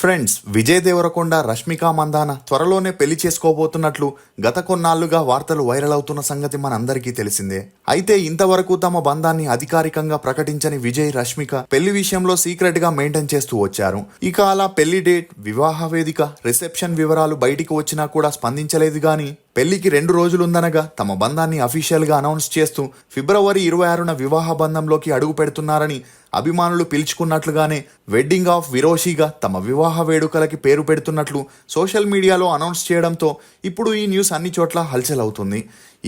Friends, Vijay Devarakonda Rashmika Mandanna త్వరలోనే పెళ్లి చేసుకోబోతున్నట్లు గత కొన్నాళ్లుగా వార్తలు వైరల్ అవుతున్న సంగతి మనందరికీ తెలిసిందే. అయితే ఇంతవరకు తమ బంధాన్ని అధికారికంగా ప్రకటించని విజయ్ రష్మిక పెళ్లి విషయంలో సీక్రెట్ గా మెయింటైన్ చేస్తూ వచ్చారు. ఇక అలా పెళ్లి డేట్, వివాహ వేదిక, రిసెప్షన్ వివరాలు బయటికి వచ్చినా కూడా స్పందించలేదు. గాని పెళ్లికి 2 రోజులుందనగా తమ బంధాన్ని అఫీషియల్ గా అనౌన్స్ చేస్తూ ఫిబ్రవరి 26న వివాహ బంధంలోకి అడుగు పెడుతున్నారని అభిమానులు పిలుచుకున్నట్లుగానే వెడ్డింగ్ ఆఫ్ విరోషిగా తమ వివాహ వేడుకలకి పేరు పెడుతున్నట్లు సోషల్ మీడియాలో అనౌన్స్ చేయడంతో ఇప్పుడు ఈ న్యూస్ అన్ని చోట్ల హల్చల్ అవుతుంది.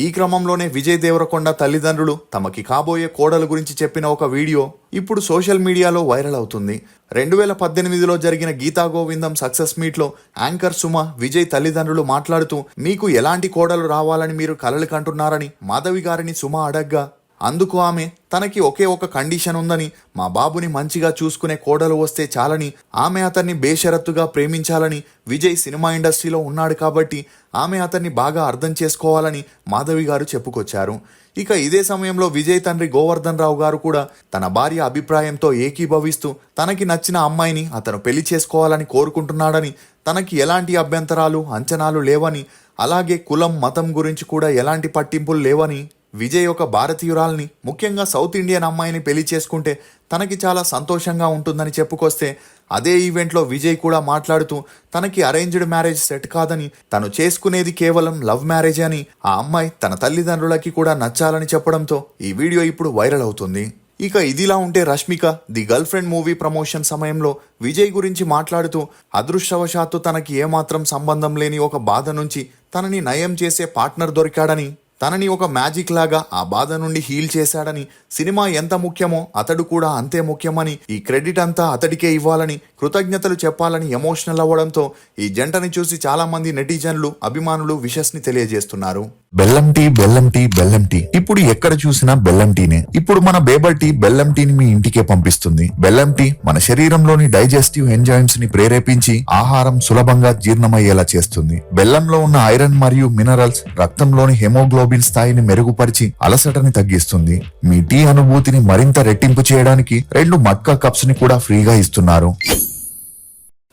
ఈ క్రమంలోనే విజయ్ దేవరకొండ తల్లిదండ్రులు తమకి కాబోయే కోడలు గురించి చెప్పిన ఒక వీడియో ఇప్పుడు సోషల్ మీడియాలో వైరల్ అవుతుంది. 2018లో జరిగిన గీతా గోవిందం సక్సెస్ మీట్లో యాంకర్ సుమ విజయ్ తల్లిదండ్రులు మాట్లాడుతూ, మీకు ఎలాంటి కోడలు రావాలని మీరు కలలు కంటున్నారని మాధవి గారిని సుమ అడగ్గా, అందుకు ఆమె తనకి ఒకే ఒక కండిషన్ ఉందని, మా బాబుని మంచిగా చూసుకునే కోడలు వస్తే చాలని, ఆమె అతన్ని బేషరత్తుగా ప్రేమించాలని, విజయ్ సినిమా ఇండస్ట్రీలో ఉన్నాడు కాబట్టి ఆమె అతన్ని బాగా అర్థం చేసుకోవాలని మాధవి గారు చెప్పుకొచ్చారు. ఇక ఇదే సమయంలో విజయ్ తండ్రి గోవర్ధన్ రావు గారు కూడా తన భార్య అభిప్రాయంతో ఏకీభవిస్తూ తనకి నచ్చిన అమ్మాయిని అతను పెళ్లి చేసుకోవాలని కోరుకుంటున్నాడని, తనకి ఎలాంటి అభ్యంతరాలు, అంచనాలు లేవని, అలాగే కులం, మతం గురించి కూడా ఎలాంటి పట్టింపులు లేవని, విజయ్ ఒక భారతీయురాల్ని, ముఖ్యంగా సౌత్ ఇండియన్ అమ్మాయిని పెళ్లి చేసుకుంటే తనకి చాలా సంతోషంగా ఉంటుందని చెప్పుకొస్తే, అదే ఈవెంట్లో విజయ్ కూడా మాట్లాడుతూ తనకి అరేంజ్డ్ మ్యారేజ్ సెట్ కాదని, తను చేసుకునేది కేవలం లవ్ మ్యారేజ్ అని, ఆ అమ్మాయి తన తల్లిదండ్రులకి కూడా నచ్చాలని చెప్పడంతో ఈ వీడియో ఇప్పుడు వైరల్ అవుతుంది. ఇక ఇదిలా ఉంటే Rashmika the girl friend movie promotion సమయంలో విజయ్ గురించి మాట్లాడుతూ, అదృష్టవశాత్తు తనకి ఏమాత్రం సంబంధం లేని ఒక బాధ నుంచి తనని నయం చేసే పార్ట్నర్ దొరికాడని, తనని ఒక మ్యాజిక్ లాగా ఆ బాధ నుండి హీల్ చేశాడని, సినిమా ఎంత ముఖ్యమో అతడు కూడా అంతే ముఖ్యమని, ఈ క్రెడిట్ అంతా అతడికే ఇవ్వాలని, కృతజ్ఞతలు చెప్పాలని ఎమోషనల్ అవ్వడంతో ఈ జంటని చూసి చాలా మంది నెటిజన్లు, అభిమానులు విషెస్ ని తెలియజేస్తున్నారు. బెల్లం టీ, బెల్లం టీ, బెల్లం టీ. ఇప్పుడు ఎక్కడ చూసినా బెల్లం టీనే. ఇప్పుడు మన బేబర్ టీ బెల్లం టీని మీ ఇంటికే పంపిస్తుంది. బెల్లం టీ మన శరీరంలోని డైజెస్టివ్ ఎంజైమ్స్ ని ప్రేరేపించి ఆహారం సులభంగా జీర్ణమయ్యేలా చేస్తుంది. బెల్లంలో ఉన్న ఐరన్ మరియు మినరల్స్ రక్తంలోని హెమోగ్లోబిన్ స్థాయిని మెరుగుపరిచి అలసటని తగ్గిస్తుంది. మీ టీ అనుభూతిని మరింత రెట్టింపు చేయడానికి 2 మట్కా కప్స్ ని కూడా ఫ్రీగా ఇస్తున్నారు.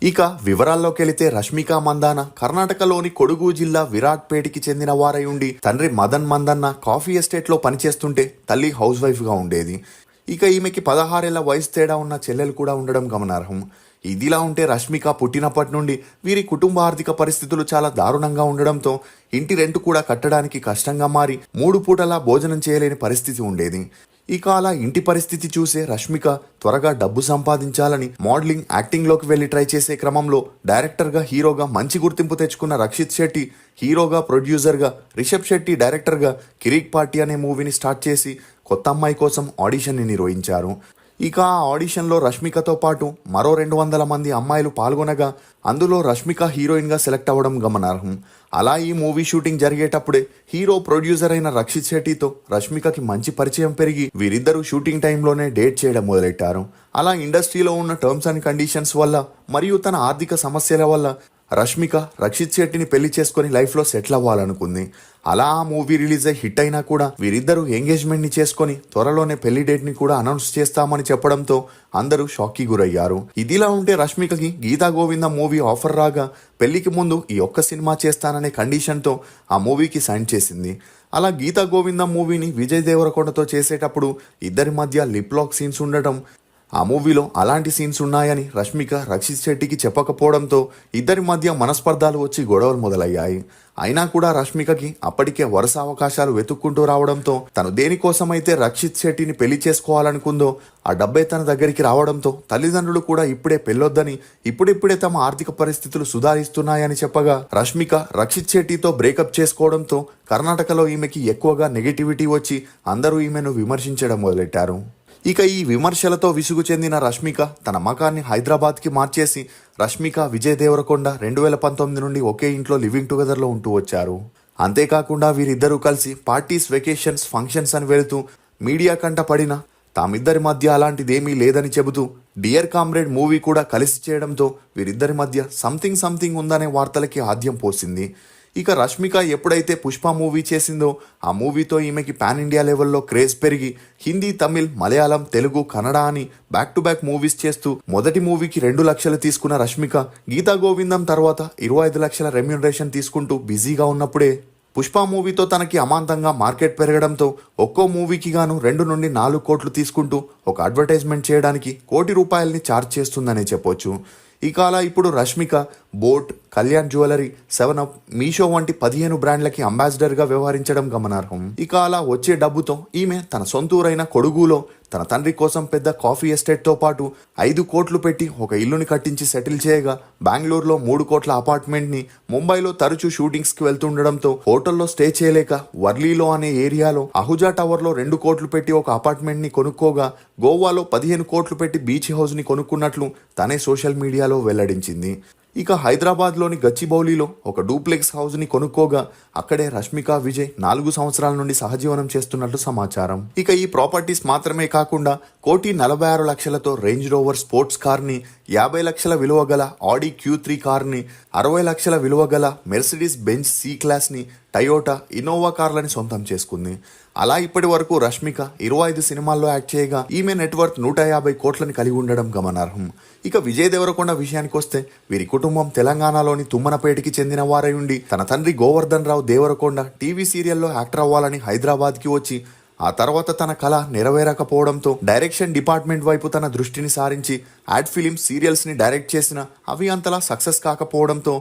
ఇక వివరాల్లోకి వెళితే రష్మిక మందాన కర్ణాటకలోని కొడుగు జిల్లా విరాట్పేటకి చెందిన వారై ఉండి తండ్రి మదన్ మందన్న కాఫీ ఎస్టేట్లో పనిచేస్తుంటే తల్లి హౌస్ వైఫ్ గా ఉండేది. ఇక ఈమెకి 16 ఏళ్ల వయసు తేడా ఉన్న చెల్లెలు కూడా ఉండడం గమనార్హం. ఇదిలా ఉంటే రష్మిక పుట్టినప్పటి నుండి వీరి కుటుంబ ఆర్థిక పరిస్థితులు చాలా దారుణంగా ఉండడంతో ఇంటి రెంట్ కూడా కట్టడానికి కష్టంగా మారి 3 పూటలా భోజనం చేయలేని పరిస్థితి ఉండేది. ఇక అలా ఇంటి పరిస్థితి చూసే రష్మిక త్వరగా డబ్బు సంపాదించాలని మోడలింగ్, యాక్టింగ్ లోకి వెళ్లి ట్రై చేసే క్రమంలో డైరెక్టర్గా, హీరోగా మంచి గుర్తింపు తెచ్చుకున్న రక్షిత్ శెట్టి హీరోగా, ప్రొడ్యూసర్గా, రిషబ్ శెట్టి డైరెక్టర్గా కిరీక్ పార్టీ అనే మూవీని స్టార్ట్ చేసి కొత్త అమ్మాయి కోసం ఆడిషన్ని నిర్వహించారు. ఇక ఆ ఆడిషన్లో రష్మికతో పాటు మరో 200 మంది అమ్మాయిలు పాల్గొనగా అందులో రష్మిక హీరోయిన్గా సెలెక్ట్ అవ్వడం గమనార్హం. అలా ఈ మూవీ షూటింగ్ జరిగేటప్పుడే హీరో, ప్రొడ్యూసర్ అయిన రక్షిత్ శెట్టితో రష్మికకి మంచి పరిచయం పెరిగి వీరిద్దరూ షూటింగ్ టైంలోనే డేట్ చేయడం మొదలెట్టారు. అలా ఇండస్ట్రీలో ఉన్న టర్మ్స్ అండ్ కండిషన్స్ వల్ల మరియు తన ఆర్థిక సమస్యల వల్ల రష్మిక రక్షిత్ శెట్టిని పెళ్లి చేసుకుని లైఫ్లో సెటిల్ అవ్వాలనుకుంది. అలా ఆ మూవీ రిలీజ్ అయి హిట్ అయినా కూడా వీరిద్దరూ ఎంగేజ్మెంట్ ని చేసుకుని త్వరలోనే పెళ్లి డేట్ ని కూడా అనౌన్స్ చేస్తామని చెప్పడంతో అందరూ షాక్ కి గురయ్యారు. ఇదిలా ఉంటే రష్మికకి గీతా గోవిందం మూవీ ఆఫర్ రాగా పెళ్లికి ముందు ఈ ఒక్క సినిమా చేస్తాననే కండిషన్తో ఆ మూవీకి సైన్ చేసింది. అలా గీతా గోవిందం మూవీని విజయ్ దేవరకొండతో చేసేటప్పుడు ఇద్దరి మధ్య లిప్ లాక్ సీన్స్ ఉండటం, ఆ మూవీలో అలాంటి సీన్స్ ఉన్నాయని రష్మిక రక్షిత్ శెట్టికి చెప్పకపోవడంతో ఇద్దరి మధ్య మనస్పర్ధాలు వచ్చి గొడవలు మొదలయ్యాయి. అయినా కూడా రష్మికకి అప్పటికే వరుస అవకాశాలు వెతుక్కుంటూ రావడంతో తను దేనికోసమైతే రక్షిత్ శెట్టిని పెళ్లి చేసుకోవాలనుకుందో ఆ డబ్బే తన దగ్గరికి రావడంతో తల్లిదండ్రులు కూడా ఇప్పుడే పెళ్ళొద్దని, ఇప్పుడిప్పుడే తమ ఆర్థిక పరిస్థితులు సుధారిస్తున్నాయని చెప్పగా రష్మిక రక్షిత్ శెట్టితో బ్రేకప్ చేసుకోవడంతో కర్ణాటకలో ఈమెకి ఎక్కువగా నెగటివిటీ వచ్చి అందరూ ఈమెను విమర్శించడం మొదలెట్టారు. ఇక ఈ విమర్శలతో విసుగు చెందిన రష్మిక తన మకాన్ని హైదరాబాద్కి మార్చేసి రష్మిక, విజయ్ దేవరకొండ 2019 నుండి ఒకే ఇంట్లో లివింగ్ టుగెదర్లో ఉంటూ వచ్చారు. అంతేకాకుండా వీరిద్దరూ కలిసి పార్టీస్, వెకేషన్స్, ఫంక్షన్స్ అని వెళుతూ మీడియా కంట పడిన తామిద్దరి మధ్య అలాంటిదేమీ లేదని చెబుతూ డియర్ కామ్రేడ్ మూవీ కూడా కలిసి చేయడంతో వీరిద్దరి మధ్య సంథింగ్ ఉందనే వార్తలకి ఆద్యం పోసింది. ఇక రష్మిక ఎప్పుడైతే పుష్ప మూవీ చేసిందో ఆ మూవీతో ఈమెకి పాన్ ఇండియా లెవెల్లో క్రేజ్ పెరిగి హిందీ, తమిళ్, మలయాళం, తెలుగు, కన్నడ అని బ్యాక్ టు బ్యాక్ మూవీస్ చేస్తూ మొదటి మూవీకి 2 లక్షలు తీసుకున్న రష్మిక గీతా గోవిందం తర్వాత 25 లక్షల రెమ్యూనరేషన్ తీసుకుంటూ బిజీగా ఉన్నప్పుడే పుష్ప మూవీతో తనకి అమాంతంగా మార్కెట్ పెరగడంతో ఒక్కో మూవీకి గాను 2 నుండి 4 కోట్లు తీసుకుంటూ ఒక అడ్వర్టైజ్మెంట్ చేయడానికి ₹1,00,00,000 ఛార్జ్ చేస్తుందనే చెప్పొచ్చు. ఇక అలా ఇప్పుడు Rashmika boat, Kalyan jewellery, 7up, Meesho వంటి 15 బ్రాండ్లకి అంబాసిడర్గా వ్యవహరించడం గమనార్హం. ఇక అలా వచ్చే డబ్బుతో ఈమె తన సొంతూరైన కొడుగులో తన తండ్రి కోసం పెద్ద కాఫీ ఎస్టేట్తో పాటు 5 కోట్లు పెట్టి ఒక ఇల్లుని కట్టించి సెటిల్ చేయగా బెంగళూరులో 3 కోట్ల అపార్ట్మెంట్ని, ముంబైలో తరచూ షూటింగ్స్కి వెళ్తుండడంతో హోటల్లో స్టే చేయలేక వర్లీలో అనే ఏరియాలో అహుజా టవర్లో 2 కోట్లు పెట్టి ఒక అపార్ట్మెంట్ని కొనుక్కోగా గోవాలో 15 కోట్లు పెట్టి బీచ్ హౌస్ని కొనుక్కున్నట్లు తనే సోషల్ మీడియాలో వెల్లడించింది. ఇక హైదరాబాద్లోని గచ్చిబౌలిలో ఒక డూప్లెక్స్ హౌస్ని కొనుక్కోగా అక్కడే రష్మిక, విజయ్ 4 సంవత్సరాల నుండి సహజీవనం చేస్తున్నట్లు సమాచారం. ఇక ఈ ప్రాపర్టీస్ మాత్రమే కాకుండా 1,46,00,000తో రేంజ్ రోవర్ స్పోర్ట్స్ కార్ని, 50 లక్షల విలువ గల ఆడి Q3 కార్ని, 60 లక్షల విలువ గల మెర్సిడీస్ బెంజ్ C క్లాస్ని, టయోటా, ఇన్నోవా కార్లని సొంతం చేసుకుంది. అలా ఇప్పటి వరకు రష్మిక 25 సినిమాల్లో యాక్ట్ చేయగా ఈమె నెట్వర్త్ 150 కోట్లని కలిగి ఉండడం గమనార్హం. ఇక విజయ్ దేవరకొండ విషయానికి వస్తే వీరి కుటుంబం తెలంగాణలోని తుమ్మనపేటకి చెందిన వారై ఉండి తన తండ్రి గోవర్ధన్ రావు దేవరకొండ టీవీ సీరియల్లో యాక్టర్ అవ్వాలని హైదరాబాద్కి వచ్చి ఆ తర్వాత తన కళ నెరవేరకపోవడంతో డైరెక్షన్ డిపార్ట్మెంట్ వైపు తన దృష్టిని సారించి యాడ్ ఫిలిమ్స్, సీరియల్స్ని డైరెక్ట్ చేసిన అవి అంతలా సక్సెస్ కాకపోవడంతో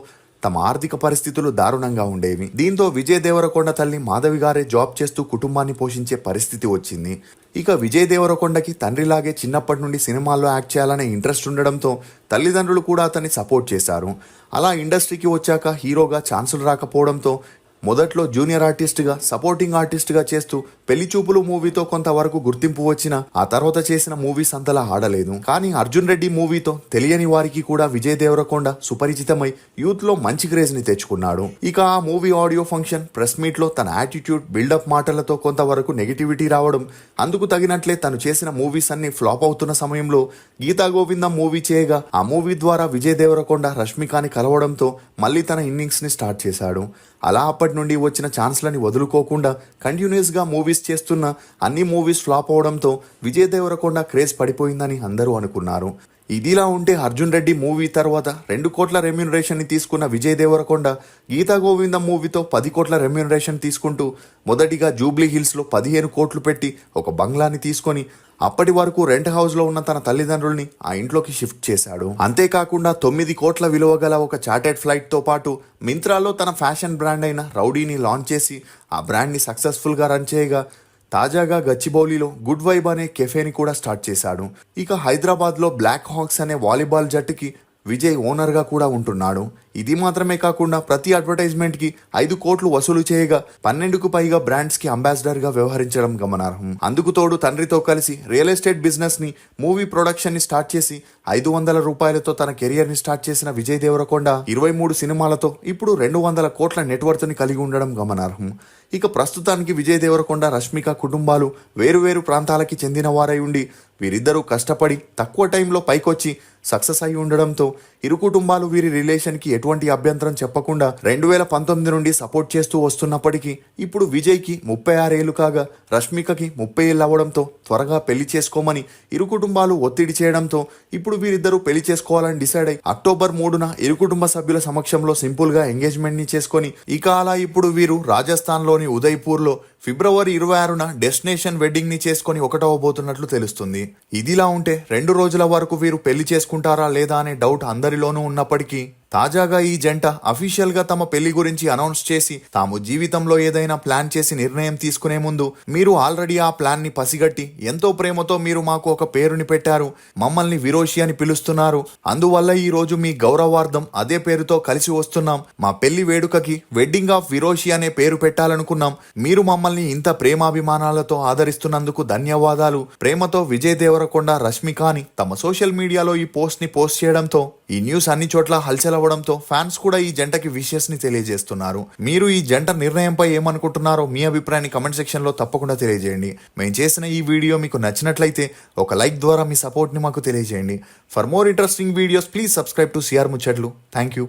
తమ ఆర్థిక పరిస్థితులు దారుణంగా ఉండేవి. దీంతో విజయ్ దేవరకొండ తల్లి మాధవి గారే జాబ్ చేస్తూ కుటుంబాన్ని పోషించే పరిస్థితి వచ్చింది. ఇక విజయ్ దేవరకొండకి తండ్రిలాగే చిన్నప్పటి నుండి సినిమాల్లో యాక్ట్ చేయాలనే ఇంట్రెస్ట్ ఉండడంతో తల్లిదండ్రులు కూడా అతన్ని సపోర్ట్ చేశారు. అలా ఇండస్ట్రీకి వచ్చాక హీరోగా ఛాన్సులు రాకపోవడంతో మొదట్లో జూనియర్ ఆర్టిస్ట్గా, సపోర్టింగ్ ఆర్టిస్ట్గా చేస్తూ పెళ్లి చూపులు మూవీతో కొంతవరకు గుర్తింపు వచ్చినా ఆ తర్వాత చేసిన మూవీస్ అంతలా ఆడలేదు. కానీ అర్జున్ రెడ్డి మూవీతో తెలియని వారికి కూడా విజయ్ దేవరకొండ సుపరిచితమై యూత్లో మంచి క్రేజ్ని తెచ్చుకున్నాడు. ఇక ఆ మూవీ ఆడియో ఫంక్షన్, ప్రెస్ మీట్లో తన యాటిట్యూడ్, బిల్డప్ మాటలతో కొంతవరకు నెగిటివిటీ రావడం, అందుకు తగినట్లే తను చేసిన మూవీస్ అన్ని ఫ్లాప్ అవుతున్న సమయంలో గీతా గోవిందం మూవీ చేయగా ఆ మూవీ ద్వారా విజయ్ దేవరకొండ రష్మికని కలవడంతో మళ్ళీ తన ఇన్నింగ్స్ని స్టార్ట్ చేశాడు. అలా అప్పటి నుండి వచ్చిన ఛాన్స్లని వదులుకోకుండా కంటిన్యూస్గా మూవీస్ చేస్తున్న అన్ని మూవీస్ ఫ్లాప్ అవడంతో విజయ్ దేవరకొండ క్రేజ్ పడిపోయిందని అందరూ అనుకున్నారు. ఇదిలా ఉంటే అర్జున్ రెడ్డి మూవీ తర్వాత 2 కోట్ల రెమ్యూనరేషన్ని తీసుకున్న విజయ్ దేవరకొండ గీతా గోవిందం మూవీతో 10 కోట్ల రెమ్యూనరేషన్ తీసుకుంటూ మొదటిగా జూబ్లీ హిల్స్లో 15 కోట్లు పెట్టి ఒక బంగ్లాని తీసుకొని అప్పటి వరకు రెంట్ హౌస్లో ఉన్న తన తల్లిదండ్రుల్ని ఆ ఇంట్లోకి షిఫ్ట్ చేశాడు. అంతేకాకుండా 9 కోట్ల విలువ గల ఒక చార్టెడ్ ఫ్లైట్తో పాటు మింత్రాలో తన ఫ్యాషన్ బ్రాండ్ అయిన రౌడీని లాంచ్ చేసి ఆ బ్రాండ్ని సక్సెస్ఫుల్గా రన్ చేయగా తాజాగా గచ్చిబౌలిలో గుడ్ వైబ్ అనే కెఫేని కూడా స్టార్ట్ చేశాడు. ఇక హైదరాబాద్లో బ్లాక్ హాక్స్ అనే వాలీబాల్ జట్టుకి విజయ్ ఓనర్గా కూడా ఉంటున్నాడు. ఇది మాత్రమే కాకుండా ప్రతి అడ్వర్టైజ్మెంట్కి 5 కోట్లు వసూలు చేయగా 12కు పైగా బ్రాండ్స్కి అంబాసిడర్గా వ్యవహరించడం గమనార్హం. అందుకు తోడు తండ్రితో కలిసి రియల్ ఎస్టేట్ బిజినెస్ని, మూవీ ప్రొడక్షన్ని స్టార్ట్ చేసి 500 రూపాయలతో తన కెరియర్ని స్టార్ట్ చేసిన విజయ్ దేవరకొండ 23 సినిమాలతో ఇప్పుడు 200 కోట్ల నెట్వర్త్ని కలిగి ఉండడం గమనార్హం. ఇక ప్రస్తుతానికి విజయ్ దేవరకొండ, రష్మిక కుటుంబాలు వేరువేరు ప్రాంతాలకి చెందిన వారై ఉండి వీరిద్దరూ కష్టపడి తక్కువ టైంలో పైకొచ్చి సక్సెస్ అయి ఉండడంతో ఇరు కుటుంబాలు వీరి రిలేషన్కి ఎటువంటి అభ్యంతరం చెప్పకుండా 2019 నుండి సపోర్ట్ చేస్తూ వస్తున్నప్పటికీ ఇప్పుడు విజయ్కి 36 ఏళ్లు కాగా రష్మికకి 30 ఏళ్ళు అవ్వడంతో త్వరగా పెళ్లి చేసుకోమని ఇరు కుటుంబాలు ఒత్తిడి చేయడంతో ఇప్పుడు వీరిద్దరూ పెళ్లి చేసుకోవాలని డిసైడ్ అయి అక్టోబర్ 3న ఇరు కుటుంబ సభ్యుల సమక్షంలో సింపుల్గా ఎంగేజ్మెంట్ని చేసుకొని ఇక అలా ఇప్పుడు వీరు రాజస్థాన్లోని ఉదయ్పూర్లో ఫిబ్రవరి 26న డెస్టినేషన్ వెడ్డింగ్ ని చేసుకొని ఒకటవబోతున్నట్లు తెలుస్తుంది. ఇదిలా ఉంటే 2 రోజుల వరకు వీరు పెళ్లి చేసుకుంటారా లేదా అనే డౌట్ అందరిలోనూ ఉన్నప్పటికీ తాజాగా ఈ జంట అఫీషియల్ గా తమ పెళ్లి గురించి అనౌన్స్ చేసి తాము జీవితంలో ఏదైనా ప్లాన్ చేసి నిర్ణయం తీసుకునే ముందు మీరు ఆల్రెడీ ఆ ప్లాన్ ని పసిగట్టి ఎంతో ప్రేమతో మీరు మాకు ఒక పేరుని పెట్టారు, మమ్మల్ని విరోషి అని పిలుస్తున్నారు, అందువల్ల ఈ రోజు మీ గౌరవార్థం అదే పేరుతో కలిసి వస్తున్నాం, మా పెళ్లి వేడుకకి వెడ్డింగ్ ఆఫ్ విరోషి అనే పేరు పెట్టాలనుకున్నాం, మీరు మమ్మల్ని ఇంత ప్రేమాభిమానాలతో ఆదరిస్తున్నందుకు ధన్యవాదాలు, ప్రేమతో విజయ్ దేవరకొండ, రష్మిక అని తమ సోషల్ మీడియాలో ఈ పోస్ట్ ని పోస్ట్ చేయడంతో ఈ న్యూస్ అన్ని చోట్ల హల్చల్ అవ్వడంతో ఫ్యాన్స్ కూడా ఈ జంటకి విషెస్ ని తెలియజేస్తున్నారు. మీరు ఈ జంట నిర్ణయంపై ఏమనుకుంటున్నారో మీ అభిప్రాయాన్ని కమెంట్ సెక్షన్ లో తప్పకుండా తెలియజేయండి. మేము చేసిన ఈ వీడియో మీకు నచ్చినట్లయితే ఒక లైక్ ద్వారా మీ సపోర్ట్ ని మాకు తెలియజేయండి. For more interesting videos please subscribe to CR ముచ్చట్లు. Thank you.